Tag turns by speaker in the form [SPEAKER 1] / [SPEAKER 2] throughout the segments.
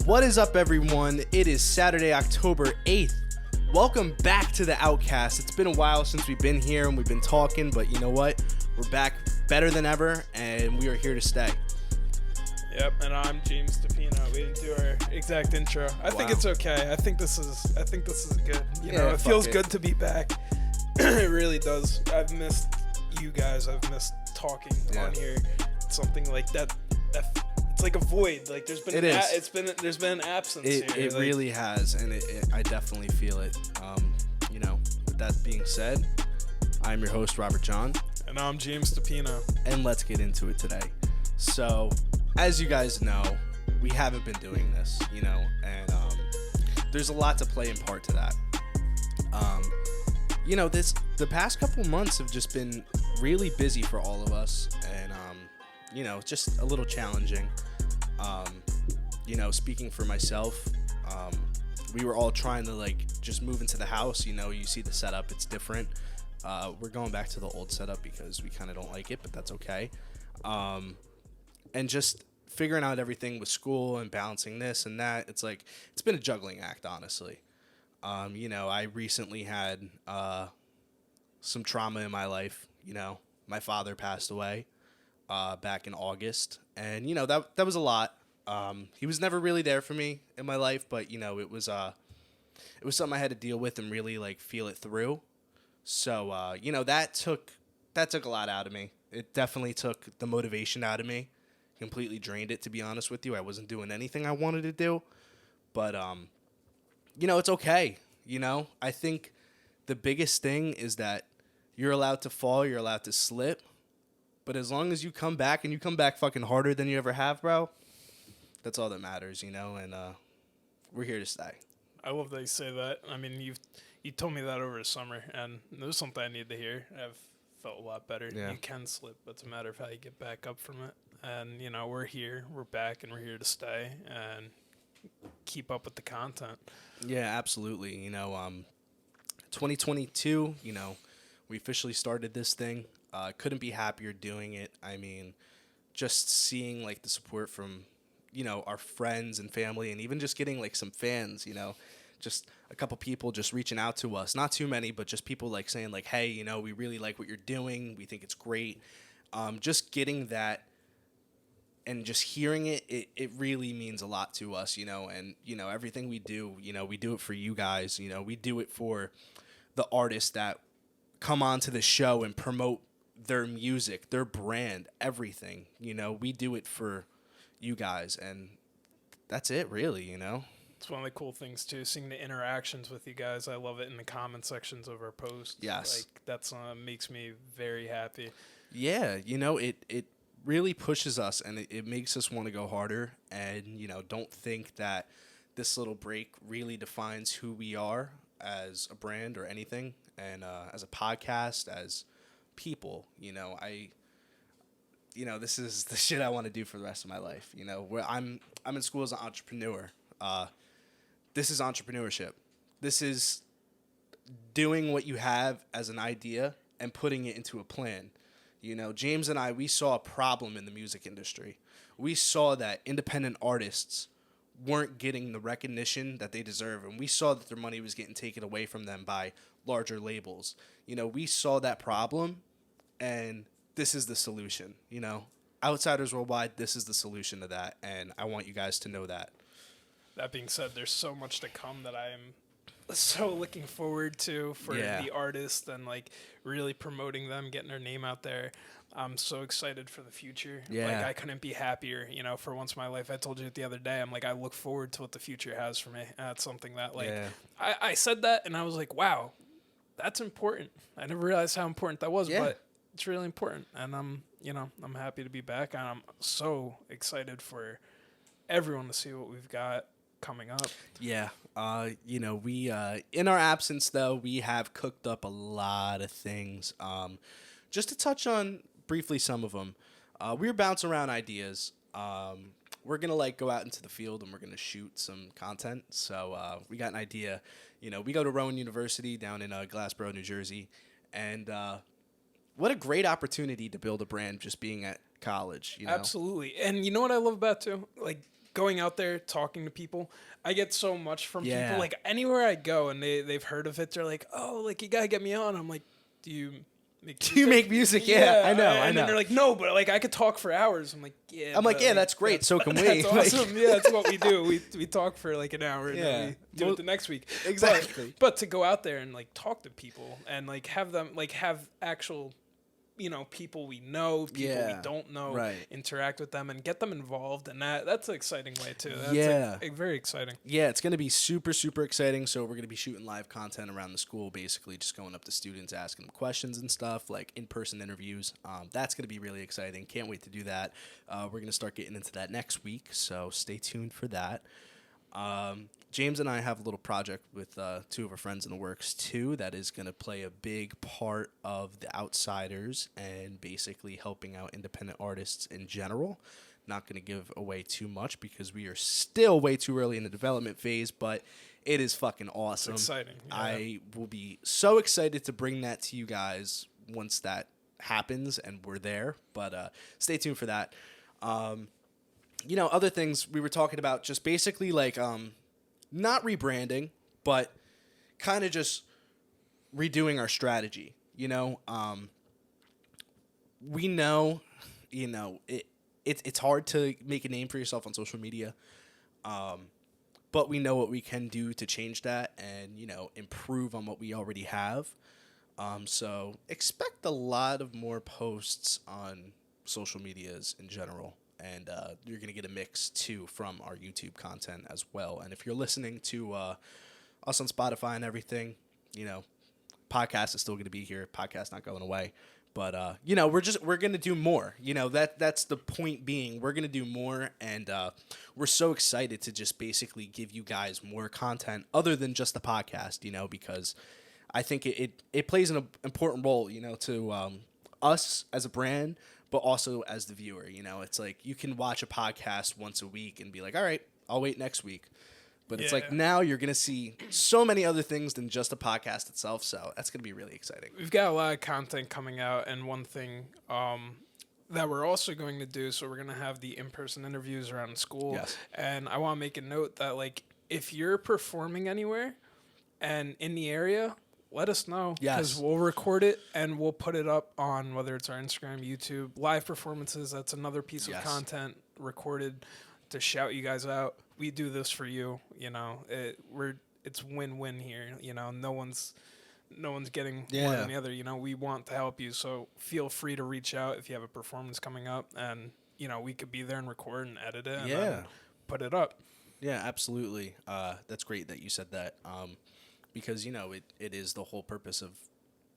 [SPEAKER 1] What is up, everyone? It is Saturday, October 8th. Welcome back to the Outcast. It's been a while since we've been here and we've been talking, but you know what? We're back better than ever, and we are here to stay.
[SPEAKER 2] Yep, and I'm James DePino. We didn't do our exact intro. I think it's okay. I think this is good. You know, it feels good to be back. It really does. I've missed you guys. I've missed talking on here. It's something like that. It's like a void. Like there's been there's been an absence here.
[SPEAKER 1] It really has, and I definitely feel it. With that being said, I'm your host Robert John,
[SPEAKER 2] and I'm James DePino,
[SPEAKER 1] and let's get into it today. So, as you guys know, we haven't been doing this, and there's a lot to play in part to that. The past couple months have just been really busy for all of us, and just a little challenging. Speaking for myself, we were all trying to just move into the house. You see the setup, it's different. We're going back to the old setup because we kind of don't like it, but that's okay. And just figuring out everything with school and balancing this and that, it's been a juggling act, honestly. I recently had some trauma in my life. My father passed away back in August, and that was a lot. He was never really there for me in my life, but it was something I had to deal with and really feel it through. So that took a lot out of me. It definitely took the motivation out of me. Completely drained it, to be honest with you. I wasn't doing anything I wanted to do, but it's okay. I think the biggest thing is that you're allowed to fall, you're allowed to slip, but as long as you come back and you come back fucking harder than you ever have, bro, that's all that matters, and we're here to stay.
[SPEAKER 2] I love that you say that. I mean, you told me that over the summer, and it was something I needed to hear. I've felt a lot better. Yeah. You can slip, but it's a matter of how you get back up from it. And, we're here, we're back, and we're here to stay and keep up with the content.
[SPEAKER 1] Yeah, absolutely. 2022, we officially started this thing. Couldn't be happier doing it. I mean, just seeing the support from, our friends and family, and even just getting some fans, just a couple people just reaching out to us. Not too many, but just people saying hey, we really like what you're doing. We think it's great. Just getting that and just hearing it really means a lot to us, and, everything we do, we do it for you guys, we do it for the artists that come onto the show and promote their music, their brand, everything, we do it for you guys, and that's it really,
[SPEAKER 2] It's one of the cool things too, seeing the interactions with you guys. I love it in the comment sections of our posts.
[SPEAKER 1] Yes.
[SPEAKER 2] That's makes me very happy.
[SPEAKER 1] Yeah, it really pushes us, and it makes us want to go harder, and don't think that this little break really defines who we are as a brand or anything, and as a podcast, as people. This is the shit I want to do for the rest of my life. Where I'm in school as an entrepreneur. This is entrepreneurship. This is doing what you have as an idea and putting it into a plan. James and I, we saw a problem in the music industry. We saw that independent artists weren't getting the recognition that they deserve, and we saw that their money was getting taken away from them by larger labels. We saw that problem, and this is the solution. Outsiders Worldwide, this is the solution to that, and I want you guys to know that.
[SPEAKER 2] That being said, there's so much to come that I am so looking forward to for the artists and really promoting them, getting their name out there. I'm so excited for the future.
[SPEAKER 1] Yeah.
[SPEAKER 2] I couldn't be happier, for once in my life. I told you it the other day. I'm I look forward to what the future has for me. That's something that I said that and I was like, wow, that's important. I never realized how important that was, but it's really important. And I'm happy to be back, and I'm so excited for everyone to see what we've got coming up.
[SPEAKER 1] Yeah. We in our absence though, we have cooked up a lot of things. Just to touch on briefly some of them. We were bouncing around ideas. We're going to go out into the field and we're going to shoot some content. So we got an idea. We go to Rowan University down in Glassboro, New Jersey. And what a great opportunity to build a brand just being at college.
[SPEAKER 2] Absolutely. And you know what I love about it too? going out there talking to people, I get so much from
[SPEAKER 1] Yeah.
[SPEAKER 2] people. Like anywhere I go and they've heard of it, they're like, oh, like you gotta get me on. I'm like, do you make music?
[SPEAKER 1] Yeah, I know.
[SPEAKER 2] And then they're like, no, but like I could talk for hours. I'm like, yeah.
[SPEAKER 1] I'm like, yeah, that's great. So can we.
[SPEAKER 2] That's awesome. Yeah, that's what we do. We talk for like an hour and then we do it the next week.
[SPEAKER 1] Exactly.
[SPEAKER 2] But to go out there and like talk to people and like have them like have actual, people we know, people we don't know, interact with them and get them involved, and that's an exciting way too. That's very exciting.
[SPEAKER 1] Yeah, it's going to be super, super exciting. So we're going to be shooting live content around the school, basically just going up to students, asking them questions and stuff, like in-person interviews. That's going to be really exciting. Can't wait to do that. We're going to start getting into that next week, so stay tuned for that. James and I have a little project with two of our friends in the works too that is going to play a big part of the Outsiders and basically helping out independent artists in general. Not going to give away too much because we are still way too early in the development phase, but it is fucking awesome.
[SPEAKER 2] It's exciting. Yeah.
[SPEAKER 1] I will be so excited to bring that to you guys once that happens and we're there, but stay tuned for that. Other things we were talking about, just basically like not rebranding, but kind of just redoing our strategy. We know, it's hard to make a name for yourself on social media, but we know what we can do to change that and, improve on what we already have. So expect a lot of more posts on social medias in general. And you're going to get a mix, too, from our YouTube content as well. And if you're listening to us on Spotify and everything, podcast is still going to be here. Podcast not going away. But, we're going to do more. That's the point being. We're going to do more. And we're so excited to just basically give you guys more content other than just the podcast, because I think it plays an important role, to us as a brand, but also as the viewer. It's like you can watch a podcast once a week and be like, all right, I'll wait next week. But it's like now you're going to see so many other things than just a podcast itself. So that's going to be really exciting.
[SPEAKER 2] We've got a lot of content coming out. And one thing that we're also going to do, so we're going to have the in-person interviews around the school.
[SPEAKER 1] Yes.
[SPEAKER 2] And I want to make a note that, like, if you're performing anywhere and in the area, let us know, because we'll record it and we'll put it up on whether it's our Instagram, YouTube, live performances. That's another piece of content recorded to shout you guys out. We do this for you, it's win-win here. No one's getting more than the other. We want to help you, so feel free to reach out if you have a performance coming up, and we could be there and record and edit it and then put it up.
[SPEAKER 1] Yeah, absolutely. That's great that you said that. Because, it is the whole purpose of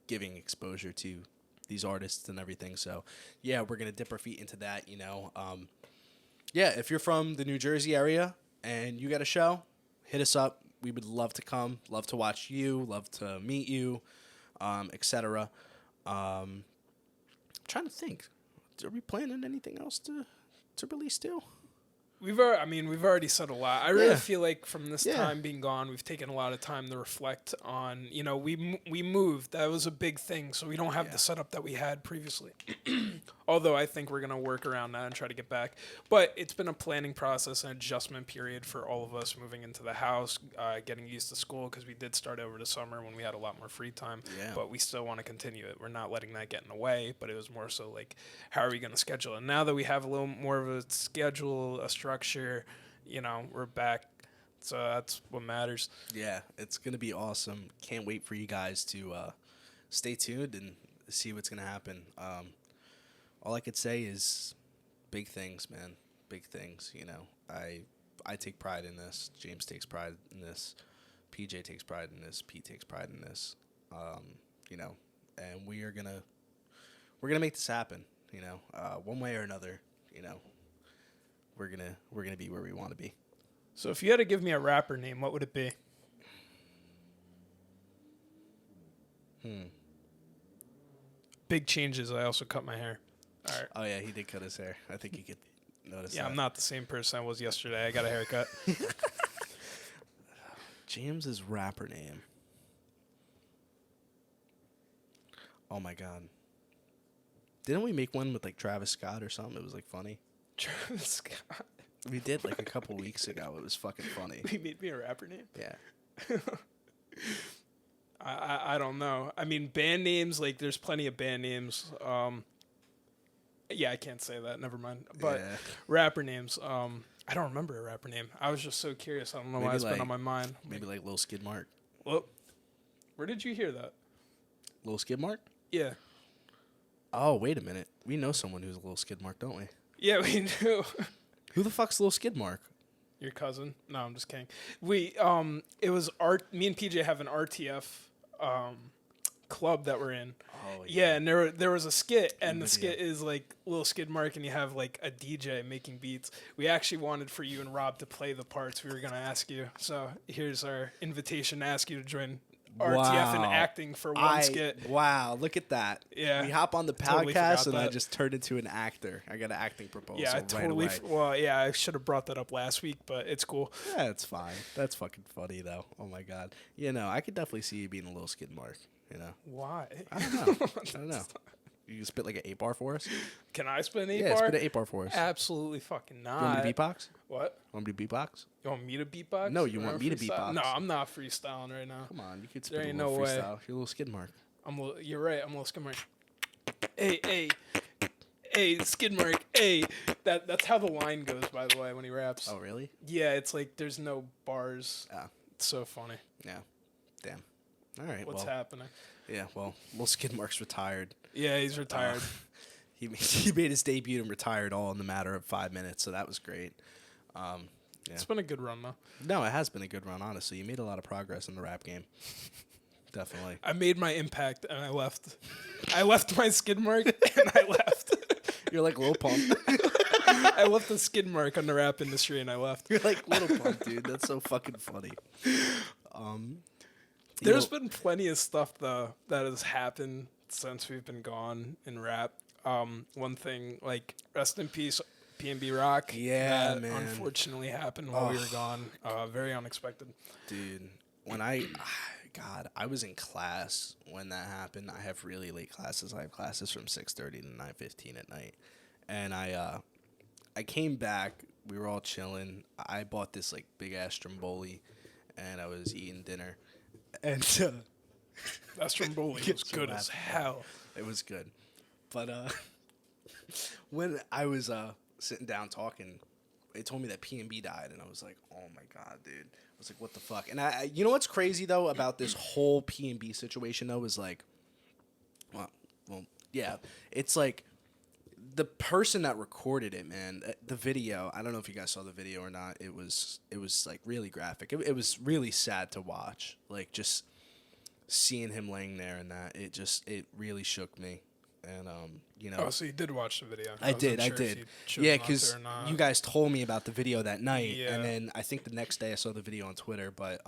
[SPEAKER 1] giving exposure to these artists and everything. So, we're going to dip our feet into that, if you're from the New Jersey area and you got a show, hit us up. We would love to come, love to watch you, love to meet you, etc. Trying to think. Are we planning anything else to release too?
[SPEAKER 2] We've already said a lot. I really feel like from this time being gone, we've taken a lot of time to reflect on, we moved. That was a big thing. So we don't have the setup that we had previously. Although I think we're going to work around that and try to get back. But it's been a planning process and adjustment period for all of us moving into the house, getting used to school, because we did start over the summer when we had a lot more free time. Yeah. But we still want to continue it. We're not letting that get in the way, but it was more so like, how are we going to schedule it? And now that we have a little more of a schedule, a structure, we're back. So that's what matters.
[SPEAKER 1] Yeah, it's going to be awesome. Can't wait for you guys to stay tuned and see what's going to happen. All I could say is big things, man. Big things, I take pride in this. James takes pride in this. PJ takes pride in this. Pete takes pride in this. And we're gonna make this happen, one way or another, we're gonna be where we want to be.
[SPEAKER 2] So if you had to give me a rapper name, what would it be? Big changes. I also cut my hair. All right.
[SPEAKER 1] Oh yeah, he did cut his hair. I think you could notice.
[SPEAKER 2] Yeah, that. I'm not the same person I was yesterday. I got a haircut.
[SPEAKER 1] James's rapper name. Oh my god. Didn't we make one with like Travis Scott or something? It was like funny.
[SPEAKER 2] Travis Scott.
[SPEAKER 1] We did like a couple weeks ago. It was fucking funny.
[SPEAKER 2] He made me a rapper name?
[SPEAKER 1] Yeah.
[SPEAKER 2] I don't know. I mean, band names, like, there's plenty of band names. Yeah, I can't say that. Never mind. But rapper names, I don't remember a rapper name. I was just so curious. I don't know why it's been on my mind.
[SPEAKER 1] Maybe like Lil Skid Mark.
[SPEAKER 2] Well, where did you hear that?
[SPEAKER 1] Lil Skid Mark?
[SPEAKER 2] Yeah.
[SPEAKER 1] Oh, wait a minute. We know someone who's a Lil Skid Mark, don't we?
[SPEAKER 2] Yeah, we do.
[SPEAKER 1] Who the fuck's Lil Skid Mark?
[SPEAKER 2] Your cousin? No, I'm just kidding. It was me and PJ have an RTF club that we're in. Oh, yeah. And there was a skit, and the skit is like Lil Skid Mark, and you have like a DJ making beats. We actually wanted for you and Rob to play the parts. We were gonna ask you. So here's our invitation to ask you to join RTF and acting for one skit.
[SPEAKER 1] Wow, look at that.
[SPEAKER 2] Yeah.
[SPEAKER 1] We hop on the podcast and I just turned into an actor. I got an acting proposal.
[SPEAKER 2] Yeah, I totally. Well, yeah, I should have brought that up last week, but it's cool.
[SPEAKER 1] Yeah, it's fine. That's fucking funny though. Oh my god. You know, I could definitely see you being a Lil Skid Mark. You know.
[SPEAKER 2] Why?
[SPEAKER 1] I don't know. I don't know. You can spit like an 8-bar for us?
[SPEAKER 2] Can I spit an 8-bar?
[SPEAKER 1] Yeah, spit an 8-bar for us.
[SPEAKER 2] Absolutely fucking not.
[SPEAKER 1] You want me to beatbox?
[SPEAKER 2] What?
[SPEAKER 1] Want me to beatbox?
[SPEAKER 2] You want me to beatbox?
[SPEAKER 1] No, you want me to beatbox.
[SPEAKER 2] No, I'm not freestyling right now.
[SPEAKER 1] Come on, you could spit a little freestyle. You're a little Skid Mark.
[SPEAKER 2] You're right, I'm a little Skid Mark. Hey, Skid Mark, hey. That's how the line goes, by the way, when he raps.
[SPEAKER 1] Oh, really?
[SPEAKER 2] Yeah, it's like there's no bars.
[SPEAKER 1] Yeah.
[SPEAKER 2] It's so funny.
[SPEAKER 1] Yeah. Damn. All right,
[SPEAKER 2] What's happening?
[SPEAKER 1] Yeah, well, Lil Skid Mark's retired.
[SPEAKER 2] Yeah, he's retired.
[SPEAKER 1] He made his debut and retired all in the matter of 5 minutes, so that was great. Yeah.
[SPEAKER 2] It's been a good run, though.
[SPEAKER 1] No, it has been a good run, honestly. You made a lot of progress in the rap game. Definitely.
[SPEAKER 2] I made my impact, and I left. I left my skid mark, and I left.
[SPEAKER 1] You're like Lil Pump.
[SPEAKER 2] I left the skid mark on the rap industry, and I left.
[SPEAKER 1] You're like Lil Pump, dude. That's so fucking funny.
[SPEAKER 2] There's been plenty of stuff, though, that has happened since we've been gone in rap. One thing, like, rest in peace, PMB Rock.
[SPEAKER 1] Yeah,
[SPEAKER 2] that
[SPEAKER 1] man.
[SPEAKER 2] Unfortunately happened while we were gone. Very unexpected.
[SPEAKER 1] Dude, when God, I was in class when that happened. I have really late classes. I have classes from 6:30 to 9:15 at night. And I came back. We were all chilling. I bought this, like, big-ass Stromboli, and I was eating dinner. And
[SPEAKER 2] that Stromboli was good as hell.
[SPEAKER 1] It was good. But when I was sitting down talking, they told me that PMB died, and I was like, oh my god, dude. I was like, what the fuck? And you know what's crazy though about this whole PMB situation though is like, well, yeah, it's like the person that recorded it, man. The video. I don't know if you guys saw the video or not. It was like really graphic. It was really sad to watch. Like just seeing him laying there and that. It really shook me. And you know.
[SPEAKER 2] Oh, so you did watch the video?
[SPEAKER 1] I did. Yeah, because you guys told me about the video that night, and then I think the next day I saw the video on Twitter. But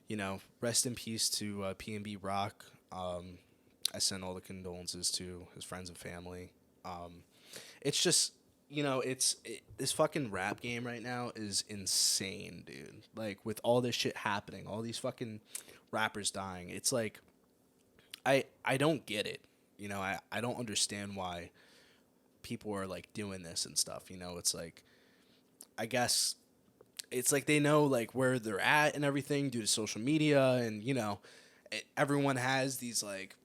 [SPEAKER 1] you know, rest in peace to PMB Rock. I send all the condolences to his friends and family. It's just, you know, this fucking rap game right now is insane, dude. Like with all this shit happening, all these fucking rappers dying. It's like, I don't get it. You know, I don't understand why people are, like, doing this and stuff. You know, it's like, I guess it's like they know, like, where they're at and everything due to social media. And, you know, everyone has these, like,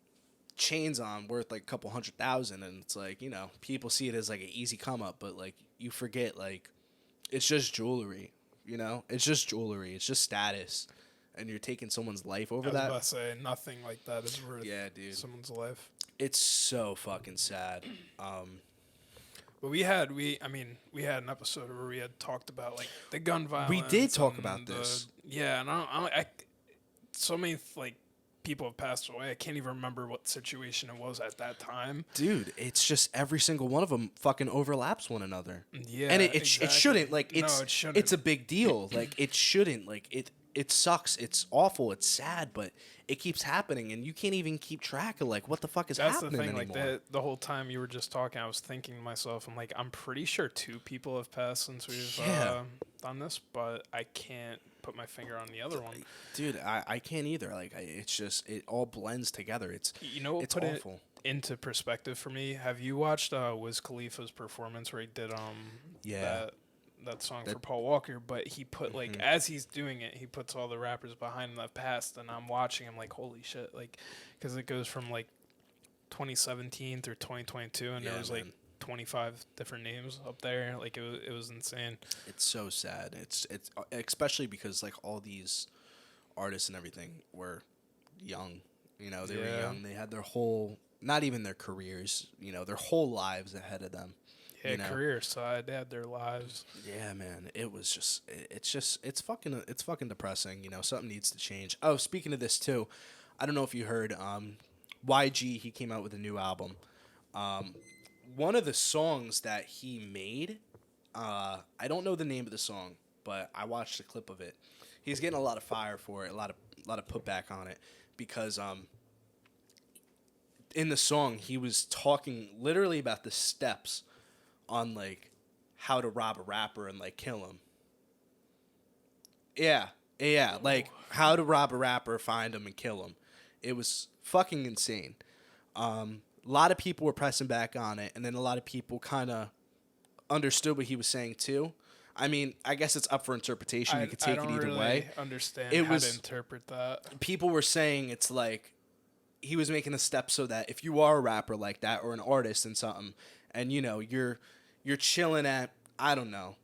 [SPEAKER 1] chains on worth, like, a couple $100,000. And it's like, you know, people see it as, like, an easy come up. But, like, you forget, like, it's just jewelry, you know? It's just jewelry. It's just status. And you're taking someone's life over that.
[SPEAKER 2] I was about to say, nothing like that is worth someone's life.
[SPEAKER 1] It's so fucking sad.
[SPEAKER 2] But we had an episode where we had talked about like the gun violence.
[SPEAKER 1] We did talk about this.
[SPEAKER 2] Yeah, and I so many like people have passed away. I can't even remember what situation it was at that time.
[SPEAKER 1] Dude, it's just every single one of them fucking overlaps one another.
[SPEAKER 2] Yeah,
[SPEAKER 1] and it shouldn't. Like
[SPEAKER 2] it shouldn't.
[SPEAKER 1] It's a big deal. Like it shouldn't. Like it sucks. It's awful. It's sad, but it keeps happening, and you can't even keep track of like what the fuck is happening anymore.
[SPEAKER 2] That's the thing. Like the whole time you were just talking, I was thinking to myself, I'm like, I'm pretty sure 2 people have passed since we've done this, but I can't put my finger on the other one.
[SPEAKER 1] Dude, I can't either. Like it's just it all blends together. It's what put awful.
[SPEAKER 2] It into perspective for me. Have you watched Wiz Khalifa's performance where he did that song for Paul Walker, but he put like as he's doing it, he puts all the rappers behind him that passed, and I'm watching him like, holy shit, like, because it goes from like 2017 through 2022, and there was like 25 different names up there. Like it was insane. It's
[SPEAKER 1] so sad. It's especially because like all these artists and everything were young. You know, they were young. They had their whole, not even their careers, you know, their whole lives ahead of them.
[SPEAKER 2] Yeah,
[SPEAKER 1] you know?
[SPEAKER 2] Career side, they had their lives.
[SPEAKER 1] Yeah, man. It was just, it's fucking depressing. You know, something needs to change. Oh, speaking of this too, I don't know if you heard, YG, he came out with a new album. One of the songs that he made, I don't know the name of the song, but I watched a clip of it. He's getting a lot of fire for it, a lot of putback on it, because in the song he was talking literally about the steps on like how to rob a rapper and like kill him. Yeah, like how to rob a rapper, find him, and kill him. It was fucking insane. A lot of people were pressing back on it, and then a lot of people kind of understood what he was saying too. I mean, I guess it's up for interpretation. You could take it either way.
[SPEAKER 2] Understand how to interpret that.
[SPEAKER 1] People were saying it's like he was making a step so that if you are a rapper like that or an artist and something, and you know you're chilling at, I don't know,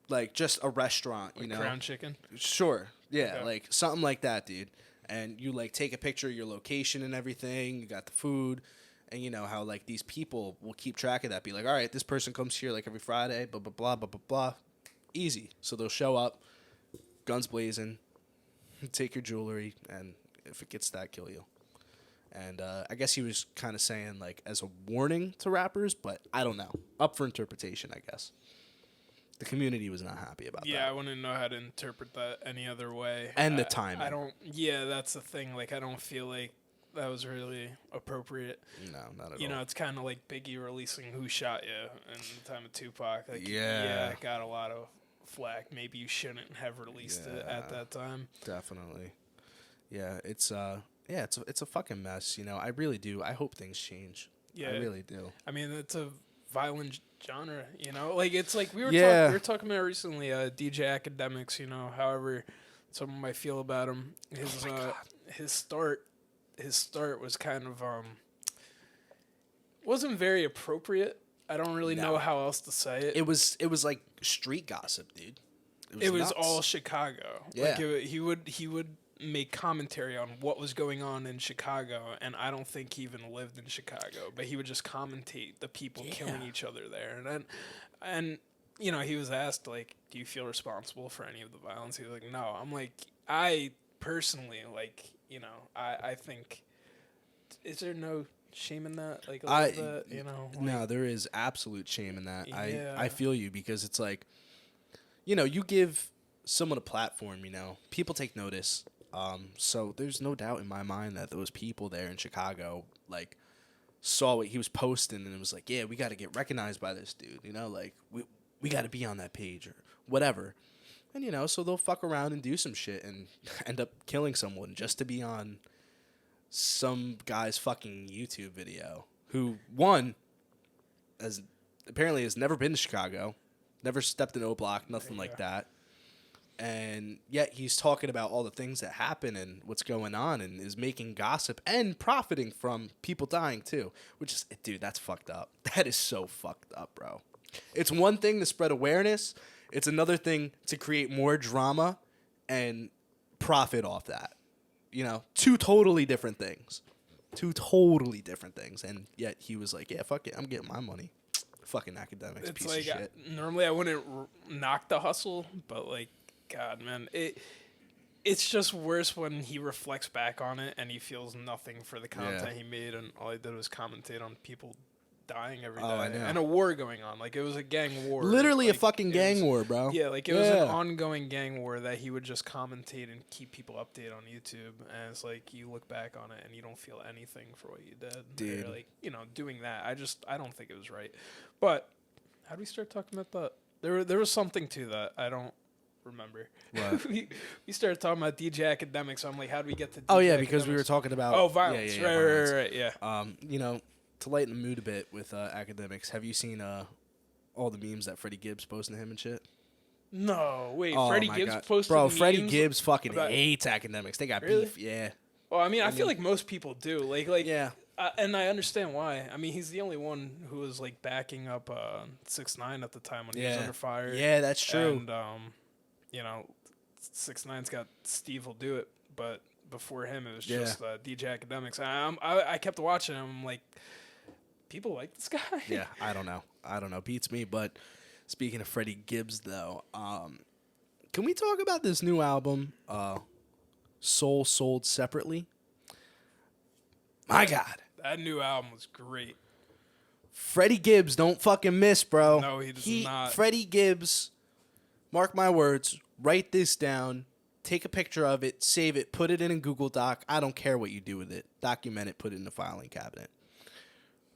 [SPEAKER 1] like just a restaurant, you know,
[SPEAKER 2] Crown Chicken.
[SPEAKER 1] Sure, yeah, okay. Like something like that, dude. And you like take a picture of your location and everything. You got the food. And you know how like these people will keep track of that. Be like, all right, this person comes here like every Friday, blah, blah, blah, blah, blah, blah. Easy. So they'll show up, guns blazing, take your jewelry, and if it gets that, kill you. And I guess he was kind of saying like as a warning to rappers, but I don't know. Up for interpretation, I guess. The community was not happy about that.
[SPEAKER 2] Yeah, I wouldn't know how to interpret that any other way.
[SPEAKER 1] And the timing.
[SPEAKER 2] I don't, yeah, that's the thing. Like, I don't feel like that was really appropriate.
[SPEAKER 1] No, not at all.
[SPEAKER 2] You know, it's kind of like Biggie releasing Who Shot You in the time of Tupac. Like,
[SPEAKER 1] yeah,
[SPEAKER 2] it got a lot of flack. Maybe you shouldn't have released it at that time.
[SPEAKER 1] Definitely. Yeah, it's a fucking mess, you know. I really do. I hope things change. Yeah. I really do.
[SPEAKER 2] I mean, it's a violent genre, you know? Like, it's like we were talking about recently, DJ Academics, you know, however someone might feel about him. His start was kind of wasn't very appropriate. I don't really know how else to say it.
[SPEAKER 1] It was like street gossip, dude.
[SPEAKER 2] It was all Chicago.
[SPEAKER 1] Yeah.
[SPEAKER 2] Like he would make commentary on what was going on in Chicago, and I don't think he even lived in Chicago, but he would just commentate the people killing each other there. And you know, he was asked like, do you feel responsible for any of the violence? He was like, no. I'm like, I personally, like, you know, I think, is there no shame in that? Like, you know, like,
[SPEAKER 1] no, there is absolute shame in that. Yeah. I feel you, because it's like, you know, you give someone a platform, you know, people take notice. So there's no doubt in my mind that those people there in Chicago, like, saw what he was posting and it was like, yeah, we got to get recognized by this dude, you know, like, we got to be on that page or whatever. And, you know, so they'll fuck around and do some shit and end up killing someone just to be on some guy's fucking YouTube video who, one, apparently has never been to Chicago, never stepped in O-Block, nothing like that. And yet he's talking about all the things that happen and what's going on and is making gossip and profiting from people dying too, which is, dude, that's fucked up. That is so fucked up, bro. It's one thing to spread awareness. It's another thing to create more drama and profit off that. You know, two totally different things. And yet he was like, yeah, fuck it, I'm getting my money. Fucking academics,
[SPEAKER 2] it's
[SPEAKER 1] piece
[SPEAKER 2] like,
[SPEAKER 1] of shit.
[SPEAKER 2] Normally I wouldn't knock the hustle, but like, God, man, it's just worse when he reflects back on it and he feels nothing for the content he made, and all he did was commentate on people dying every day.
[SPEAKER 1] I know.
[SPEAKER 2] And a war going on. Like, it was a gang war.
[SPEAKER 1] Literally
[SPEAKER 2] like,
[SPEAKER 1] a fucking gang war, bro.
[SPEAKER 2] Yeah, like it was an ongoing gang war that he would just commentate and keep people updated on YouTube. And it's like, you look back on it and you don't feel anything for what you did.
[SPEAKER 1] Dude.
[SPEAKER 2] Or like, you know, doing that. I don't think it was right. But how do we start talking about that? There was something to that. I don't remember.
[SPEAKER 1] What?
[SPEAKER 2] we started talking about DJ Academics. So I'm like, how do we get to DJ
[SPEAKER 1] because
[SPEAKER 2] Academics?
[SPEAKER 1] we were talking about
[SPEAKER 2] violence. Right, yeah.
[SPEAKER 1] You know, to lighten the mood a bit with Academics, have you seen all the memes that Freddie Gibbs posting to him and shit?
[SPEAKER 2] No, wait.
[SPEAKER 1] Oh
[SPEAKER 2] Freddie
[SPEAKER 1] my
[SPEAKER 2] Gibbs
[SPEAKER 1] God.
[SPEAKER 2] posted
[SPEAKER 1] Bro,
[SPEAKER 2] memes
[SPEAKER 1] Freddie Gibbs fucking
[SPEAKER 2] about-
[SPEAKER 1] hates academics. They got
[SPEAKER 2] Really?
[SPEAKER 1] beef. Yeah.
[SPEAKER 2] Well, I mean, I feel like most people do. Like,
[SPEAKER 1] Yeah.
[SPEAKER 2] and I understand why. I mean, he's the only one who was like backing up 6ix9ine at the time when he was under fire.
[SPEAKER 1] Yeah, that's true.
[SPEAKER 2] And 6ix9ine's got Steve Will Do It, but before him it was just DJ Academics. I kept watching him. I'm like, people like this guy.
[SPEAKER 1] Yeah, I don't know. Beats me. But speaking of Freddie Gibbs, though, can we talk about this new album, Soul Sold Separately? My God.
[SPEAKER 2] That new album was great.
[SPEAKER 1] Freddie Gibbs don't fucking miss, bro.
[SPEAKER 2] No, he does not.
[SPEAKER 1] Freddie Gibbs, mark my words, write this down, take a picture of it, save it, put it in a Google Doc. I don't care what you do with it. Document it, put it in the filing cabinet.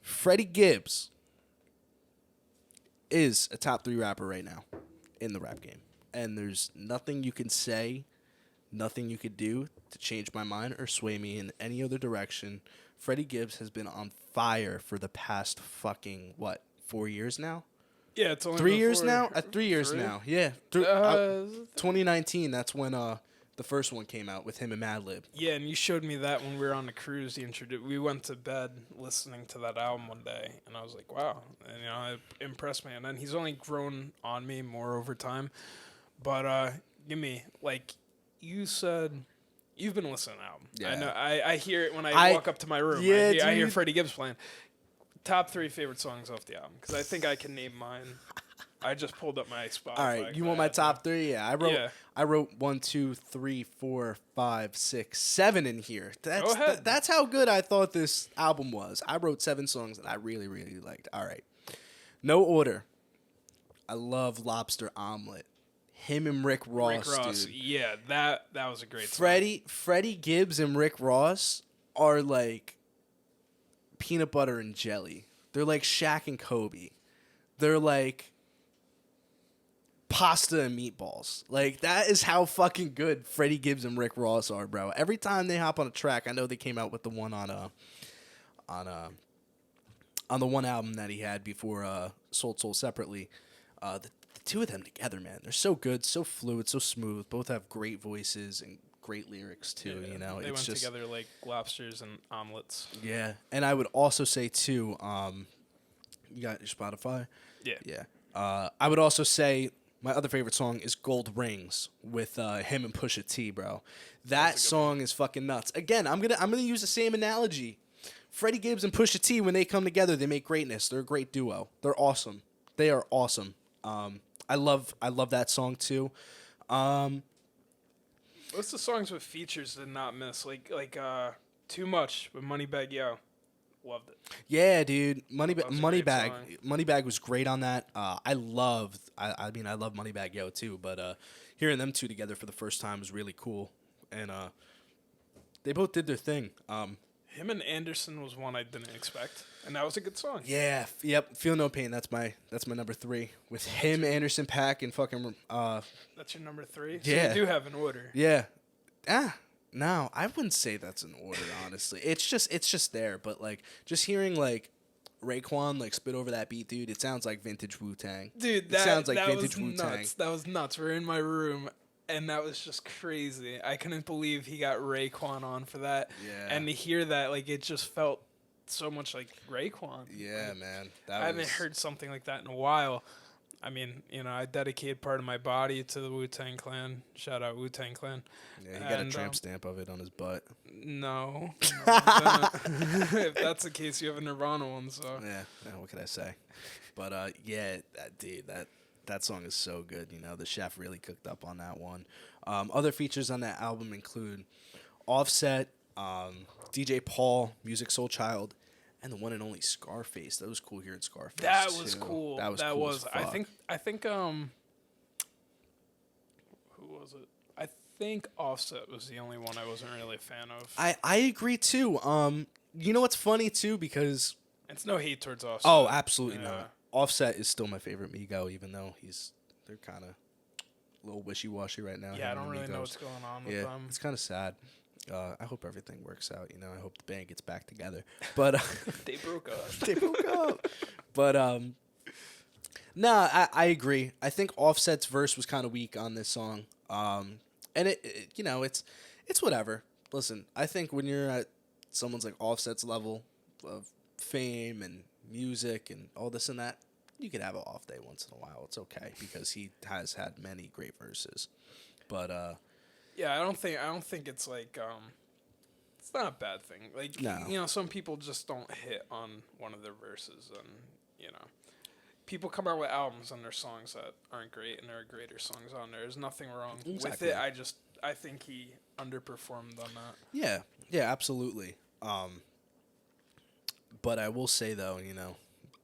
[SPEAKER 1] Freddie Gibbs is a top 3 rapper right now in the rap game. And there's nothing you can say, nothing you could do to change my mind or sway me in any other direction. Freddie Gibbs has been on fire for the past fucking, 4 years now?
[SPEAKER 2] Yeah, it's only
[SPEAKER 1] 3 years now? 3 years now. Yeah. 2019, that's when the first one came out with him and Madlib.
[SPEAKER 2] Yeah, and you showed me that when we were on the cruise. We went to bed listening to that album one day, and I was like, wow. And, it impressed me. And then he's only grown on me more over time. But give me, like you said, you've been listening to the album.
[SPEAKER 1] Yeah.
[SPEAKER 2] I know. I hear it when I walk up to my room.
[SPEAKER 1] Yeah,
[SPEAKER 2] I hear Freddie Gibbs playing. Top 3 favorite songs off the album, because I think I can name mine. I just pulled up my Spotify.
[SPEAKER 1] All right, you want my top 3? Yeah, I wrote 1, 2, 3, 4, 5, 6, 7 in here.
[SPEAKER 2] Go ahead.
[SPEAKER 1] That's how good I thought this album was. I wrote 7 songs that I really, really liked. All right, no order. I love Lobster Omelet. Him and Rick Ross, dude.
[SPEAKER 2] Yeah, that was a great song.
[SPEAKER 1] Freddie Gibbs and Rick Ross are like peanut butter and jelly. They're like Shaq and Kobe. They're like pasta and meatballs. Like, that is how fucking good Freddie Gibbs and Rick Ross are, bro. Every time they hop on a track, I know they came out with the one on the one album that he had before Sold Separately. The two of them together, man, they're so good, so fluid, so smooth. Both have great voices and great lyrics too.
[SPEAKER 2] Yeah,
[SPEAKER 1] they
[SPEAKER 2] went
[SPEAKER 1] just
[SPEAKER 2] together like lobsters and omelets.
[SPEAKER 1] Yeah, and I would also say too, you got your Spotify.
[SPEAKER 2] Yeah.
[SPEAKER 1] I would also say my other favorite song is Gold Rings with him and Pusha T, bro. That song is fucking nuts. Again, I'm gonna use the same analogy. Freddie Gibbs and Pusha T, when they come together, they make greatness. They're a great duo. They're awesome. They are awesome. I love that song too.
[SPEAKER 2] What's the songs with features that not miss? Like Too Much with Moneybagg Yo. Loved it.
[SPEAKER 1] Yeah, dude. Moneybagg
[SPEAKER 2] song.
[SPEAKER 1] was great on that. I love Moneybagg Yo too, but hearing them two together for the first time was really cool. And they both did their thing.
[SPEAKER 2] Him and Anderson was one I didn't expect, and that was a good song.
[SPEAKER 1] Yeah, yep. Feel No Pain. That's my number 3 with him, Anderson .Paak, and fucking.
[SPEAKER 2] That's your number 3.
[SPEAKER 1] Yeah,
[SPEAKER 2] so you do have an order.
[SPEAKER 1] Yeah. No, I wouldn't say that's an order. Honestly, it's just there. But like, just hearing like Raekwon like spit over that beat, dude. It sounds like vintage Wu-Tang.
[SPEAKER 2] Dude,
[SPEAKER 1] it sounds like vintage
[SPEAKER 2] was
[SPEAKER 1] Wu-Tang.
[SPEAKER 2] Nuts. That was nuts. We're in my room. And that was just crazy. I couldn't believe he got Raekwon on for that.
[SPEAKER 1] Yeah.
[SPEAKER 2] And to hear that, like, it just felt so much like Raekwon.
[SPEAKER 1] Yeah, man.
[SPEAKER 2] I haven't heard something like that in a while. I mean, I dedicated part of my body to the Wu-Tang Clan. Shout out Wu-Tang Clan.
[SPEAKER 1] Yeah, he got a tramp stamp of it on his butt.
[SPEAKER 2] No. If that's the case, you have a Nirvana one, so.
[SPEAKER 1] Yeah, what can I say? But, yeah, that song is so good. The chef really cooked up on that one. Other features on that album include Offset, DJ Paul, Music Soul Child, and the one and only Scarface. That was cool hearing Scarface.
[SPEAKER 2] That was cool.
[SPEAKER 1] That was cool as fuck.
[SPEAKER 2] I think who was it? I think Offset was the only one I wasn't really a fan of.
[SPEAKER 1] I agree too. You know what's funny too, because
[SPEAKER 2] it's no hate towards Offset.
[SPEAKER 1] Oh, absolutely not. Offset is still my favorite Migo, even though they're kind of a little wishy-washy right now.
[SPEAKER 2] Yeah, I don't really know what's going on with them.
[SPEAKER 1] It's kind of sad. I hope everything works out. I hope the band gets back together. But
[SPEAKER 2] they broke up.
[SPEAKER 1] They broke up. But No, I agree. I think Offset's verse was kind of weak on this song. And it you know, it's whatever. Listen, I think when you're at someone's like Offset's level of fame and music and all this and that, you could have an off day once in a while. It's okay because he has had many great verses. But
[SPEAKER 2] yeah, I don't think it's like it's not a bad thing. Like
[SPEAKER 1] no.
[SPEAKER 2] you know, some people just don't hit on one of their verses, and you know, people come out with albums and their songs that aren't great, and there are greater songs on there. There's nothing wrong with it. I think he underperformed on that.
[SPEAKER 1] Yeah, absolutely. But I will say though, you know,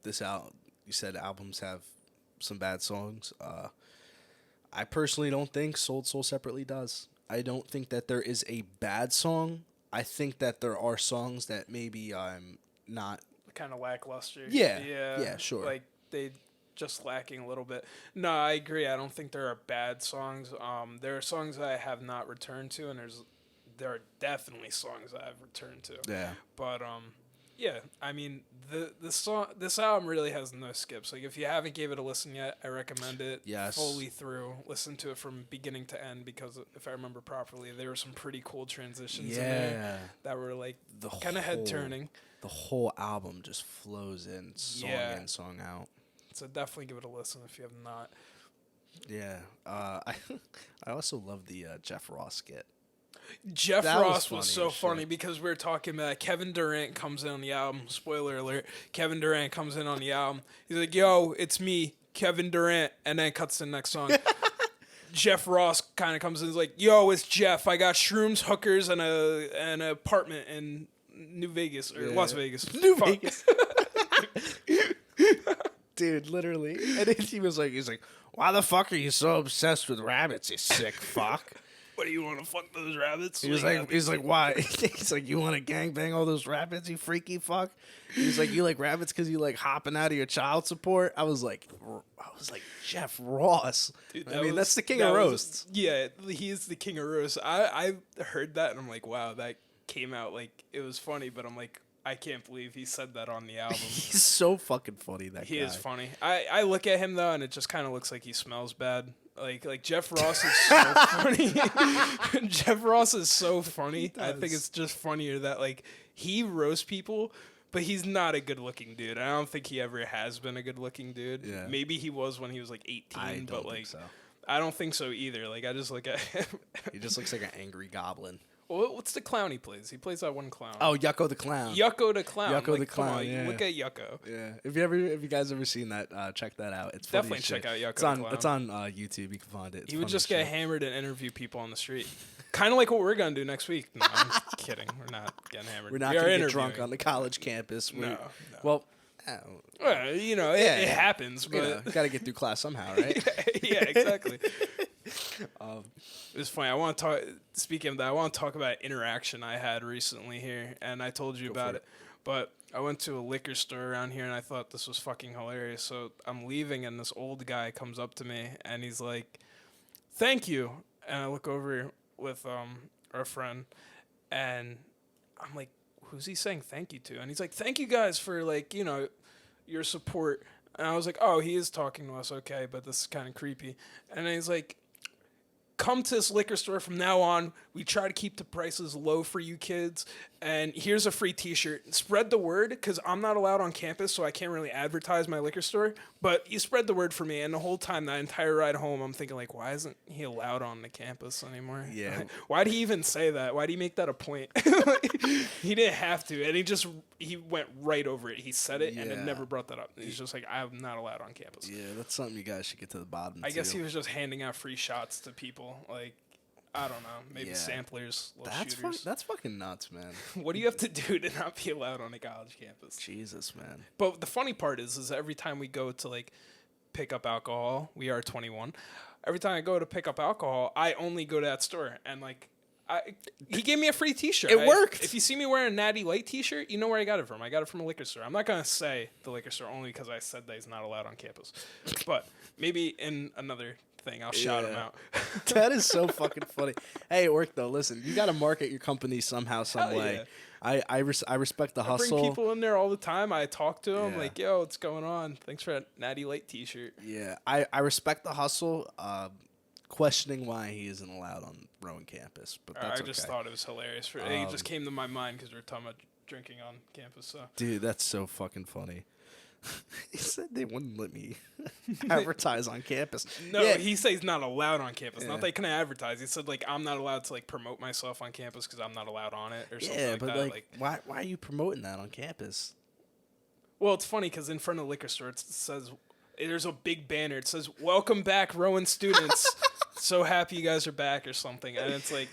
[SPEAKER 1] you said albums have some bad songs. I personally don't think Sold Soul Separately does. I don't think that there is a bad song. I think that there are songs that maybe I'm not
[SPEAKER 2] kind of lackluster.
[SPEAKER 1] Yeah, sure.
[SPEAKER 2] Like they just lacking a little bit. No, I agree. I don't think there are bad songs. There are songs that I have not returned to, and there are definitely songs that I've returned to.
[SPEAKER 1] Yeah.
[SPEAKER 2] But yeah, I mean this album really has no skips. Like if you haven't gave it a listen yet, I recommend it fully through. Listen to it from beginning to end because if I remember properly, there were some pretty cool transitions in there that were like kind of head turning.
[SPEAKER 1] The whole album just flows in, song in, song out.
[SPEAKER 2] So definitely give it a listen if you have not.
[SPEAKER 1] Yeah, I also love the Jeff Ross skit.
[SPEAKER 2] Jeff Ross was so funny because we were talking about Kevin Durant comes in on the album. Spoiler alert. Kevin Durant comes in on the album. He's like, yo, it's me, Kevin Durant. And then cuts to the next song. Jeff Ross kind of comes in and is like, yo, it's Jeff. I got shrooms, hookers, and an apartment in New Vegas or Las Vegas.
[SPEAKER 1] New Vegas. Dude, literally. And then he's like, why the fuck are you so obsessed with rabbits, you sick fuck?
[SPEAKER 2] What do you want to fuck those rabbits?
[SPEAKER 1] He's like, why? He's like, you want to gangbang all those rabbits, you freaky fuck? He's like, you like rabbits because you like hopping out of your child support? I was like, Jeff Ross. Dude, that's the king of roasts.
[SPEAKER 2] Yeah, he is the king of roasts. I heard that and I'm like, wow, that came out like it was funny, but I'm like, I can't believe he said that on the album.
[SPEAKER 1] He's so fucking funny, that guy.
[SPEAKER 2] He is funny. I look at him though, and it just kind of looks like he smells bad. Like Jeff Ross is so funny. Jeff Ross is so funny. I think it's just funnier that like he roasts people, but he's not a good looking dude. I don't think he ever has been a good looking dude.
[SPEAKER 1] Yeah.
[SPEAKER 2] Maybe he was when he was like 18, but like
[SPEAKER 1] so.
[SPEAKER 2] I don't think so either. Like I just look at him.
[SPEAKER 1] He just looks like an angry goblin.
[SPEAKER 2] Well, what's the clown he plays? He plays that one clown.
[SPEAKER 1] Oh, Yucko the Clown.
[SPEAKER 2] Yucko the Clown.
[SPEAKER 1] Yucko the Clown. Yeah.
[SPEAKER 2] Look at Yucko.
[SPEAKER 1] Yeah. If you guys ever seen that, check that out. It's
[SPEAKER 2] definitely check out Yucko
[SPEAKER 1] the Clown.
[SPEAKER 2] It's
[SPEAKER 1] on YouTube. You can find it.
[SPEAKER 2] He would just get hammered and interview people on the street. Kind of like what we're gonna do next week. No, I'm kidding. We're not getting hammered.
[SPEAKER 1] We're not gonna get drunk on the college campus.
[SPEAKER 2] No.
[SPEAKER 1] Well.
[SPEAKER 2] You know, it happens, but
[SPEAKER 1] you know, gotta get through class somehow, right?
[SPEAKER 2] Yeah, exactly. It was funny. I want to talk. Speaking of that, I want to talk about interaction I had recently here, and I told you about it. But I went to a liquor store around here, and I thought this was fucking hilarious. So I'm leaving, and this old guy comes up to me, and he's like, "Thank you." And I look over with our friend, and I'm like, "Who's he saying thank you to?" And he's like, "Thank you guys for like your support." And I was like, "Oh, he is talking to us, okay, but this is kind of creepy." And then he's like, "Come to this liquor store from now on. We try to keep the prices low for you kids. And here's a free t-shirt. Spread the word, because I'm not allowed on campus, so I can't really advertise my liquor store. But you spread the word for me." And the whole time, that entire ride home, I'm thinking, like, why isn't he allowed on the campus anymore?
[SPEAKER 1] Yeah.
[SPEAKER 2] Why'd he even say that? Why'd he make that a point? He didn't have to. And he went right over it. He said it, and it never brought that up. He's just like, I'm not allowed on campus.
[SPEAKER 1] Yeah, that's something you guys should get to the bottom
[SPEAKER 2] I guess he was just handing out free shots to people. Like, I don't know. Maybe samplers, shooters.
[SPEAKER 1] That's fucking nuts, man.
[SPEAKER 2] What do you have to do to not be allowed on a college campus?
[SPEAKER 1] Jesus, man.
[SPEAKER 2] But the funny part is every time we go to, like, pick up alcohol, we are 21. Every time I go to pick up alcohol, I only go to that store. And, like, he gave me a free t-shirt.
[SPEAKER 1] It worked.
[SPEAKER 2] If you see me wearing a Natty Light t-shirt, you know where I got it from. I got it from a liquor store. I'm not going to say the liquor store only because I said that he's not allowed on campus. But maybe in another thing. I'll shout him out.
[SPEAKER 1] That is so fucking funny. Hey, it worked though. Listen, you got to market your company somehow, some
[SPEAKER 2] Hell
[SPEAKER 1] way.
[SPEAKER 2] yeah.
[SPEAKER 1] I respect the hustle.
[SPEAKER 2] I bring people in there all the time. I talk to them like, yo, what's going on? Thanks for that Natty Light t-shirt.
[SPEAKER 1] Yeah, I respect the hustle. Questioning why he isn't allowed on Rowan campus, but that's
[SPEAKER 2] I just thought it was hilarious. It just came to my mind because we were talking about drinking on campus. So,
[SPEAKER 1] dude, that's so fucking funny. He said they wouldn't let me advertise on campus.
[SPEAKER 2] No, he said he's not allowed on campus. Not that he can advertise. He said like I'm not allowed to like promote myself on campus because I'm not allowed on it or something like that.
[SPEAKER 1] Like why are you promoting that on campus?
[SPEAKER 2] Well, it's funny because in front of the liquor store it says there's a big banner. It says "Welcome back, Rowan students." So happy you guys are back or something, and it's like,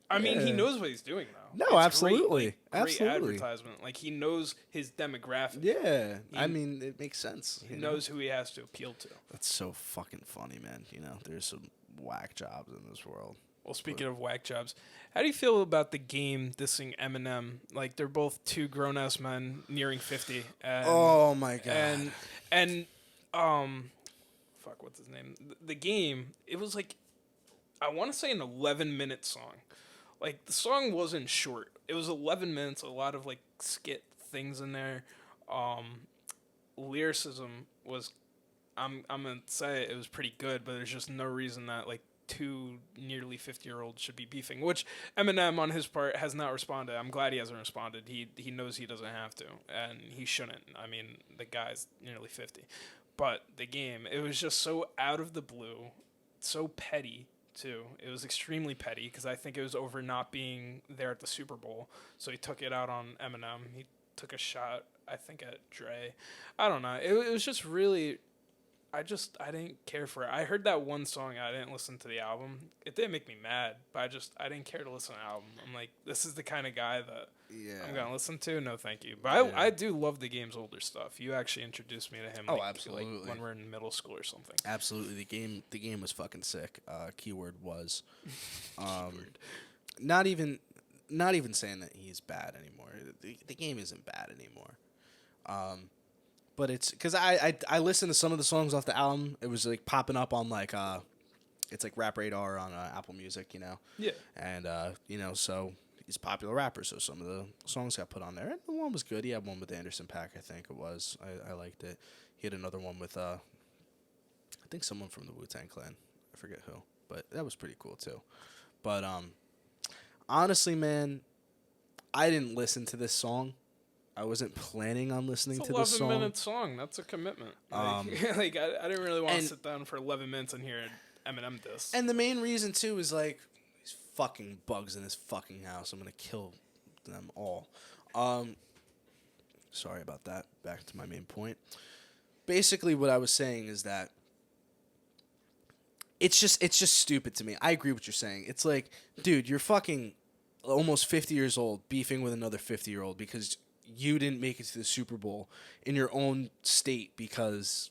[SPEAKER 2] I mean, he knows what he's doing though.
[SPEAKER 1] No, absolutely,
[SPEAKER 2] great advertisement. Like he knows his demographic.
[SPEAKER 1] Yeah, I mean, it makes sense.
[SPEAKER 2] He knows who he has to appeal to.
[SPEAKER 1] That's so fucking funny, man. You know, there's some whack jobs in this world.
[SPEAKER 2] Well, speaking of whack jobs, how do you feel about the game dissing Eminem? Like they're both two grown ass men nearing 50. And,
[SPEAKER 1] oh my god.
[SPEAKER 2] And fuck, what's his name? The game. It was like, I want to say an 11-minute song. Like the song wasn't short. It was 11 minutes. A lot of like skit things in there. Lyricism was, I'm gonna say it was pretty good, but there's just no reason that like two nearly 50-year-olds should be beefing, which Eminem on his part has not responded. I'm glad he hasn't responded. He knows he doesn't have to, and he shouldn't. I mean, the guy's nearly 50. But the game, it was just so out of the blue, so petty, too. It was extremely petty, because I think it was over not being there at the Super Bowl, so he took it out on Eminem. He took a shot, I think, at Dre. I don't know. It was just really... I didn't care for it. I heard that one song. I didn't listen to the album. It didn't make me mad, but I didn't care to listen to the album. I'm like, this is the kind of guy that I'm going to listen to. No, thank you. But I do love the game's older stuff. You actually introduced me to him.
[SPEAKER 1] Absolutely.
[SPEAKER 2] Like when we're in middle school or something.
[SPEAKER 1] Absolutely. The game was fucking sick. Keyword was. Not even saying that he's bad anymore. The game isn't bad anymore. But it's because I listened to some of the songs off the album. It was like popping up on like it's like Rap Radar on Apple Music, you know.
[SPEAKER 2] Yeah.
[SPEAKER 1] And you know, so he's a popular rapper, so some of the songs got put on there. And the one was good. He had one with Anderson .Paak, I think it was. I liked it. He had another one with I think someone from the Wu-Tang Clan. I forget who, but that was pretty cool too. But honestly, man, I didn't listen to this song. I wasn't planning on listening to this song.
[SPEAKER 2] It's an 11-minute song. That's a commitment. Like I didn't really want to sit down for 11 minutes and hear an Eminem diss.
[SPEAKER 1] And the main reason, too, is like, these fucking bugs in this fucking house. I'm going to kill them all. Sorry about that. Back to my main point. Basically, what I was saying is that it's just stupid to me. I agree with what you're saying. It's like, dude, you're fucking almost 50 years old beefing with another 50-year-old because you didn't make it to the Super Bowl in your own state because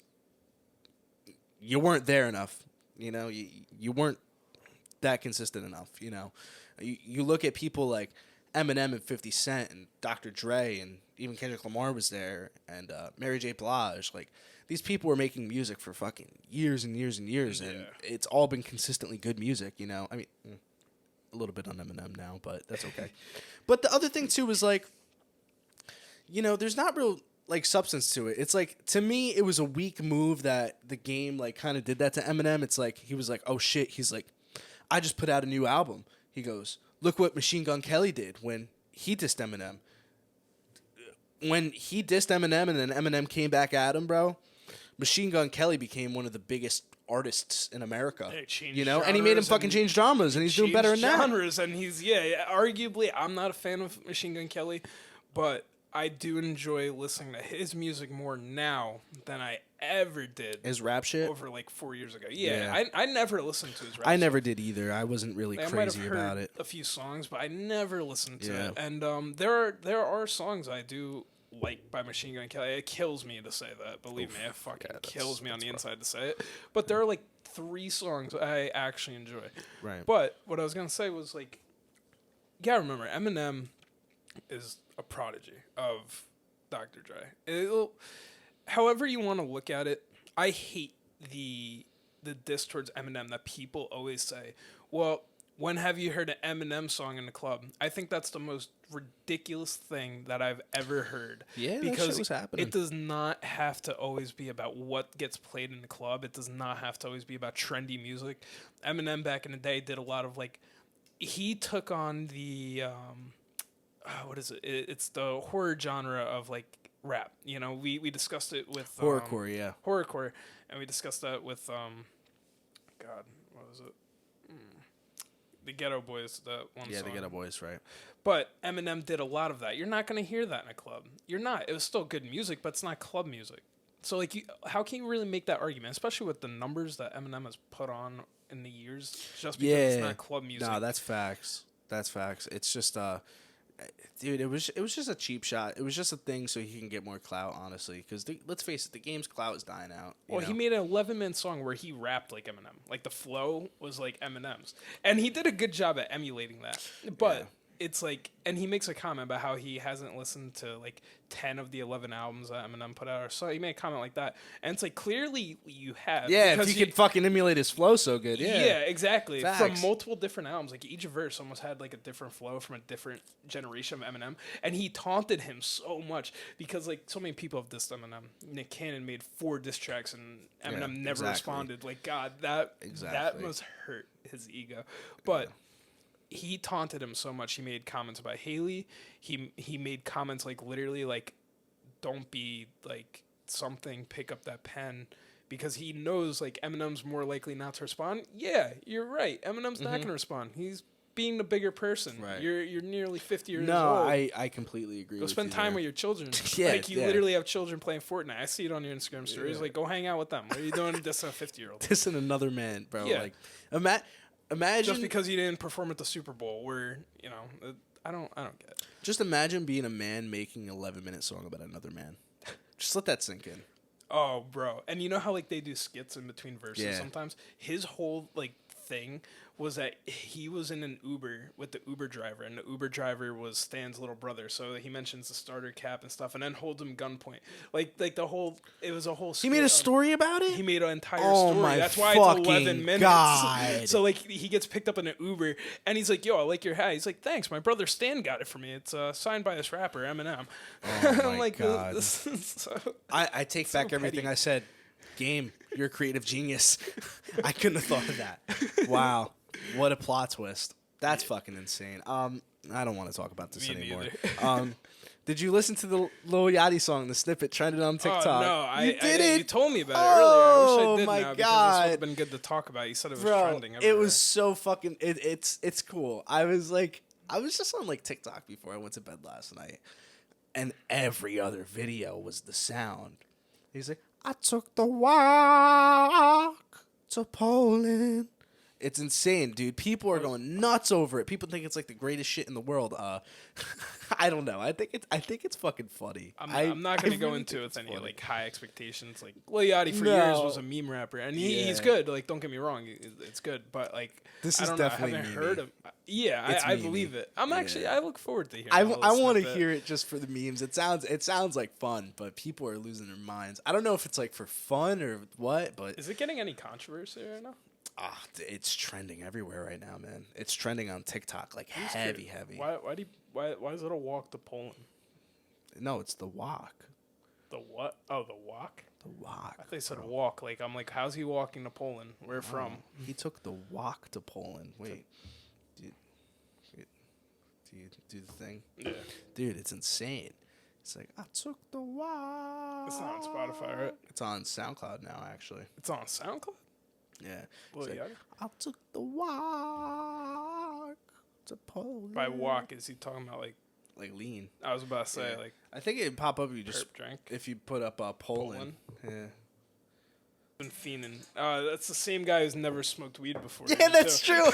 [SPEAKER 1] you weren't there enough. You know, you weren't that consistent enough. You know, you look at people like Eminem and 50 Cent and Dr. Dre and even Kendrick Lamar was there and Mary J. Blige. Like, these people were making music for fucking years and years and years, and it's all been consistently good music. You know, I mean, a little bit on Eminem now, but that's okay. But the other thing too is like, you know, there's not real like substance to it. It's like, to me, it was a weak move that the game like kind of did that to Eminem. It's like he was like, oh shit. He's like, I just put out a new album. He goes, look what Machine Gun Kelly did when he dissed Eminem. When he dissed Eminem and then Eminem came back at him, bro, Machine Gun Kelly became one of the biggest artists in America. You know, and he made him fucking change genres, and he's doing better than that.
[SPEAKER 2] Genres, and he's arguably, I'm not a fan of Machine Gun Kelly, but I do enjoy listening to his music more now than I ever did.
[SPEAKER 1] His rap shit?
[SPEAKER 2] Over like 4 years ago. Yeah. I never listened to his rap
[SPEAKER 1] I never did either. I wasn't really crazy
[SPEAKER 2] I might have
[SPEAKER 1] about
[SPEAKER 2] heard
[SPEAKER 1] it.
[SPEAKER 2] A few songs, but I never listened to it. And there are songs I do like by Machine Gun Kelly. It kills me to say that. Believe me, it fucking kills me on the inside to say it. But there are like 3 songs I actually enjoy.
[SPEAKER 1] Right.
[SPEAKER 2] But what I was gonna say was like, you gotta remember, Eminem is a prodigy of Dr. Dre. However you want to look at it, I hate the the diss towards Eminem that people always say, well, when have you heard an Eminem song in the club? I think that's the most ridiculous thing that I've ever heard.
[SPEAKER 1] Yeah,
[SPEAKER 2] because
[SPEAKER 1] that shit was happening.
[SPEAKER 2] it does not have to always be about what gets played in the club. It does not have to always be about trendy music. Eminem back in the day did a lot of like, he took on the what is it? It's the horror genre of like rap. You know, we discussed it with
[SPEAKER 1] horrorcore, yeah,
[SPEAKER 2] horrorcore, and we discussed that with God, what was it? The Ghetto Boys, that one song.
[SPEAKER 1] Yeah, the Ghetto Boys, right.
[SPEAKER 2] But Eminem did a lot of that. You're not going to hear that in a club. You're not. It was still good music, but it's not club music. So, like, how can you really make that argument, especially with the numbers that Eminem has put on in the years, just because it's not club music?
[SPEAKER 1] No, that's facts. That's facts. It's just, dude, it was just a cheap shot. It was just a thing so he can get more clout, honestly. Because let's face it, the game's clout is dying out.
[SPEAKER 2] Well, he made an 11-minute song where he rapped like Eminem. Like, the flow was like Eminem's. And he did a good job at emulating that. But it's like, and he makes a comment about how he hasn't listened to like 10 of the 11 albums that Eminem put out. So he made a comment like that. And it's like, clearly you have.
[SPEAKER 1] Yeah, if you could fucking emulate his flow so good.
[SPEAKER 2] Yeah, exactly.
[SPEAKER 1] Facts.
[SPEAKER 2] From multiple different albums. Like each verse almost had like a different flow from a different generation of Eminem. And he taunted him so much because like so many people have dissed Eminem. Nick Cannon made 4 diss tracks and Eminem never responded. Like, God, that must hurt his ego. But he taunted him so much. He made comments about Haley. He made comments like literally like, don't be like something, pick up that pen, because he knows like Eminem's more likely not to respond. Yeah, you're right. Eminem's not going to respond. He's being the bigger person.
[SPEAKER 1] Right.
[SPEAKER 2] You're nearly 50 years old.
[SPEAKER 1] No, I completely agree.
[SPEAKER 2] Go spend time with your children.
[SPEAKER 1] Yeah,
[SPEAKER 2] like you literally have children playing Fortnite. I see it on your Instagram stories. Like, go hang out with them. What are you doing dissing a 50-year-old?
[SPEAKER 1] Dissing another man, bro.
[SPEAKER 2] Yeah.
[SPEAKER 1] Like, imagine
[SPEAKER 2] just because you didn't perform at the Super Bowl, where I don't get it.
[SPEAKER 1] Just imagine being a man making an 11-minute song about another man. Just let that sink in.
[SPEAKER 2] Oh, bro. And you know how like they do skits in between verses sometimes? His whole like thing was that he was in an Uber with the Uber driver, and the Uber driver was Stan's little brother. So he mentions the starter cap and stuff, and then holds him gunpoint. Like the whole, it was a whole.
[SPEAKER 1] He made a story about it.
[SPEAKER 2] He made an entire story.
[SPEAKER 1] My
[SPEAKER 2] That's why it's 11 minutes.
[SPEAKER 1] God.
[SPEAKER 2] So like he gets picked up in an Uber, and he's like, "Yo, I like your hat." He's like, "Thanks, my brother Stan got it for me. It's signed by this rapper Eminem."
[SPEAKER 1] Oh
[SPEAKER 2] I'm like,
[SPEAKER 1] God.
[SPEAKER 2] This is so,
[SPEAKER 1] I take
[SPEAKER 2] so
[SPEAKER 1] back everything
[SPEAKER 2] petty.
[SPEAKER 1] I said. Game, you're a creative genius. I couldn't have thought of that. Wow. What a plot twist. That's fucking insane. I don't want to talk about this
[SPEAKER 2] Me
[SPEAKER 1] anymore.
[SPEAKER 2] neither.
[SPEAKER 1] Did you listen to the Lil Yachty song, the snippet trended on TikTok?
[SPEAKER 2] Oh, no, I
[SPEAKER 1] didn't?
[SPEAKER 2] you told me about it earlier. I wish I did
[SPEAKER 1] my
[SPEAKER 2] now
[SPEAKER 1] God.
[SPEAKER 2] because this would have been good to talk about. You said it was trending everywhere.
[SPEAKER 1] It was so fucking it's cool. I was just on like TikTok before I went to bed last night, and every other video was the sound. He's like, I took the walk to Poland. It's insane, dude. People are going nuts over it. People think it's like the greatest shit in the world. I don't know. I think it's fucking funny.
[SPEAKER 2] I'm not going to go into it with any like high expectations. Like Lil Yachty for years was a meme rapper, and he's good. Like, don't get me wrong, it's good. But like,
[SPEAKER 1] this
[SPEAKER 2] I
[SPEAKER 1] is
[SPEAKER 2] don't
[SPEAKER 1] definitely
[SPEAKER 2] know. I haven't
[SPEAKER 1] meme-y.
[SPEAKER 2] heard of. Yeah, I believe it. I'm actually. I look forward to hearing.
[SPEAKER 1] I want to hear it just for the memes. It sounds like fun, but people are losing their minds. I don't know if it's like for fun or what, but
[SPEAKER 2] is it getting any controversy right now?
[SPEAKER 1] It's trending everywhere right now, man. It's trending on TikTok like heavy.
[SPEAKER 2] Why is it a walk to Poland?
[SPEAKER 1] No, it's the walk.
[SPEAKER 2] The what? Oh, the walk.
[SPEAKER 1] The walk.
[SPEAKER 2] I thought you said walk. Like I'm like, how's he walking to Poland? Where from?
[SPEAKER 1] He took the walk to Poland. Wait, do you do the thing?
[SPEAKER 2] Yeah.
[SPEAKER 1] Dude, it's insane. It's like, I took the walk.
[SPEAKER 2] It's not on Spotify, right?
[SPEAKER 1] It's on SoundCloud now, actually.
[SPEAKER 2] It's on SoundCloud.
[SPEAKER 1] Yeah.
[SPEAKER 2] Well,
[SPEAKER 1] Like,
[SPEAKER 2] yeah.
[SPEAKER 1] I took the walk to Poland.
[SPEAKER 2] By walk, is he talking about like
[SPEAKER 1] lean?
[SPEAKER 2] I was about to say like
[SPEAKER 1] I think it'd pop up if you just
[SPEAKER 2] drink.
[SPEAKER 1] if you put up Poland. Yeah.
[SPEAKER 2] Been fiending. That's the same guy who's never smoked weed before.
[SPEAKER 1] Yeah, that's true.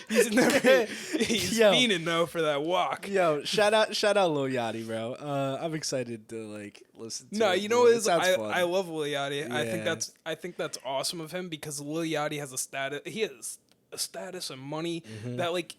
[SPEAKER 2] He's fiending though for that walk.
[SPEAKER 1] Yo, shout out Lil Yachty, bro. I'm excited to like listen to.
[SPEAKER 2] No,
[SPEAKER 1] it,
[SPEAKER 2] you know what is
[SPEAKER 1] fun.
[SPEAKER 2] I love Lil Yachty.
[SPEAKER 1] Yeah.
[SPEAKER 2] I think that's awesome of him because Lil Yachty has a status. He has a status and money that like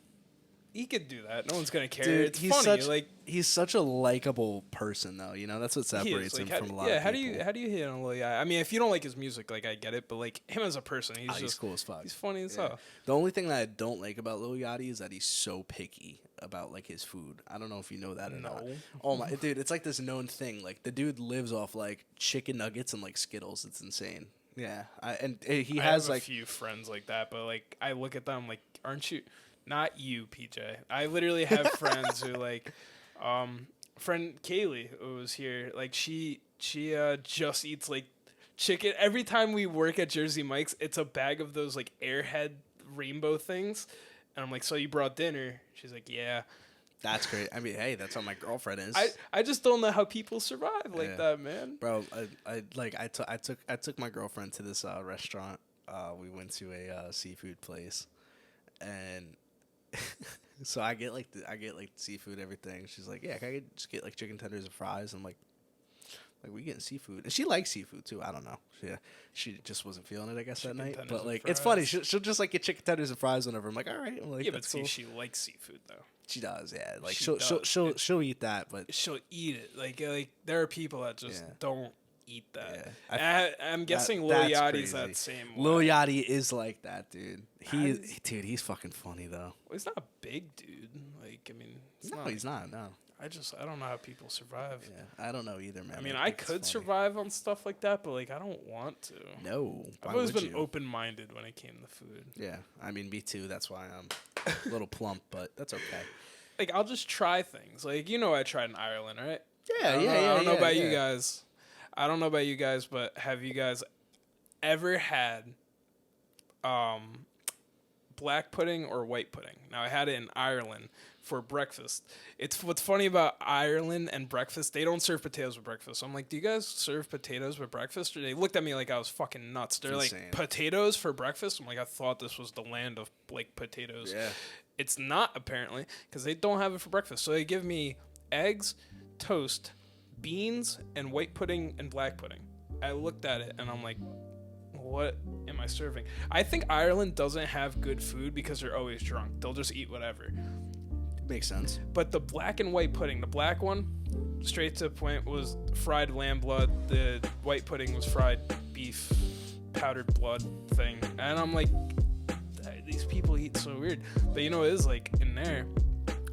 [SPEAKER 2] he could do that. No one's gonna care.
[SPEAKER 1] Dude,
[SPEAKER 2] it's funny.
[SPEAKER 1] He's such a likable person, though. You know, that's what separates him from a lot of people.
[SPEAKER 2] Yeah, how do you hate on Lil Yachty? I mean, if you don't like his music, like, I get it, but like him as a person, he's
[SPEAKER 1] cool as fuck.
[SPEAKER 2] He's funny as hell.
[SPEAKER 1] The only thing that I don't like about Lil Yachty is that he's so picky about like his food. I don't know if you know that or not. Oh my dude, it's like this known thing. Like the dude lives off like chicken nuggets and like Skittles. It's insane. Yeah, he has like
[SPEAKER 2] a few friends like that, but like I look at them like, aren't you? Not you, PJ. I literally have friends who like, friend Kaylee who was here. Like she just eats like chicken every time we work at Jersey Mike's. It's a bag of those like Airhead rainbow things, and I'm like, so you brought dinner? She's like, yeah.
[SPEAKER 1] That's great. I mean, hey, that's how my girlfriend is.
[SPEAKER 2] I just don't know how people survive like that, man.
[SPEAKER 1] Bro, I took my girlfriend to this restaurant. We went to a seafood place, and so I get like seafood, everything. She's like, yeah, can I just get like chicken tenders and fries? I'm like we getting seafood, and she likes seafood too. I don't know. She just wasn't feeling it, I guess, that night. But like, it's funny. She'll just like get chicken tenders and fries whenever. I'm like, all right. I'm like,
[SPEAKER 2] yeah, but
[SPEAKER 1] cool.
[SPEAKER 2] She likes seafood though.
[SPEAKER 1] She does, yeah. Like she'll eat that, but
[SPEAKER 2] she'll eat it. Like there are people that just don't eat that. Yeah. I'm guessing Lil Yachty's that same way.
[SPEAKER 1] Lil Yachty is like that, dude. He's fucking funny though.
[SPEAKER 2] Well, he's not a big dude. Like, I mean,
[SPEAKER 1] he's not. No.
[SPEAKER 2] I don't know how people survive.
[SPEAKER 1] Yeah, I don't know either, man.
[SPEAKER 2] I mean, I could survive on stuff like that, but like I don't want to.
[SPEAKER 1] No.
[SPEAKER 2] I've always been open-minded when it came to food.
[SPEAKER 1] Yeah, I mean, me too. That's why I'm a little plump, but that's okay.
[SPEAKER 2] Like, I'll just try things. Like, I tried in Ireland, right?
[SPEAKER 1] Yeah. I
[SPEAKER 2] don't know about you guys. I don't know about you guys, but have you guys ever had black pudding or white pudding? Now, I had it in Ireland for breakfast. It's what's funny about Ireland and breakfast, they don't serve potatoes with breakfast. So I'm like, do you guys serve potatoes with breakfast? Or they looked at me like I was fucking nuts. They're like, potatoes for breakfast? I'm like, I thought this was the land of like potatoes.
[SPEAKER 1] Yeah.
[SPEAKER 2] It's not, apparently, because they don't have it for breakfast. So they give me eggs, toast, beans, and white pudding and black pudding. I looked at it and I'm like, what am I serving? I think Ireland doesn't have good food because they're always drunk. They'll just eat whatever.
[SPEAKER 1] Makes sense.
[SPEAKER 2] But the black and white pudding, the black one, straight to the point, was fried lamb blood. The white pudding was fried beef, powdered blood thing. And I'm like, these people eat so weird. But it is like in there,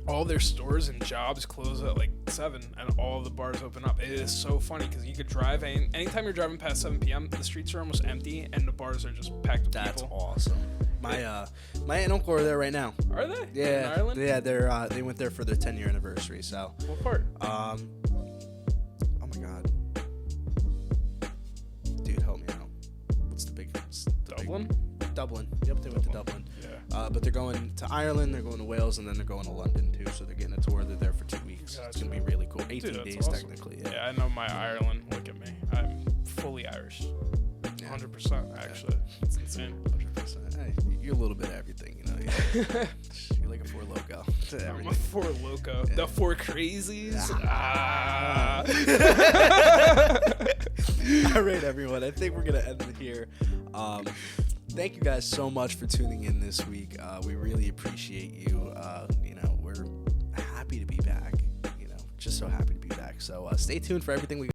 [SPEAKER 2] all their stores and jobs close at like 7 and all the bars open up. It is so funny because you could drive, and anytime you're driving past 7 p.m., the streets are almost empty and the bars are just packed with people.
[SPEAKER 1] That's awesome. My aunt and uncle are there right now.
[SPEAKER 2] Are they?
[SPEAKER 1] Yeah.
[SPEAKER 2] In Ireland?
[SPEAKER 1] Yeah, they went there for their 10-year anniversary. So.
[SPEAKER 2] What part?
[SPEAKER 1] Oh my god. Dude, help me out. What's the big?
[SPEAKER 2] Dublin.
[SPEAKER 1] Dublin. Yep, they went to Dublin.
[SPEAKER 2] Yeah.
[SPEAKER 1] But they're going to Ireland, they're going to Wales, and then they're going to London too. So they're getting a tour. They're there for 2 weeks. Gotcha. It's gonna be really cool. 18 days awesome. Technically.
[SPEAKER 2] Yeah, I know my Ireland. Look at me. I'm fully Irish. 100% actually. It's insane.
[SPEAKER 1] 100%. Hey, you're a little bit of everything, You're like a Four Loko.
[SPEAKER 2] I'm a Four Loko. Yeah. The Four Crazies.
[SPEAKER 1] All right, everyone. I think we're gonna end it here. Thank you guys so much for tuning in this week. We really appreciate you. We're happy to be back. Just so happy to be back. So stay tuned for everything we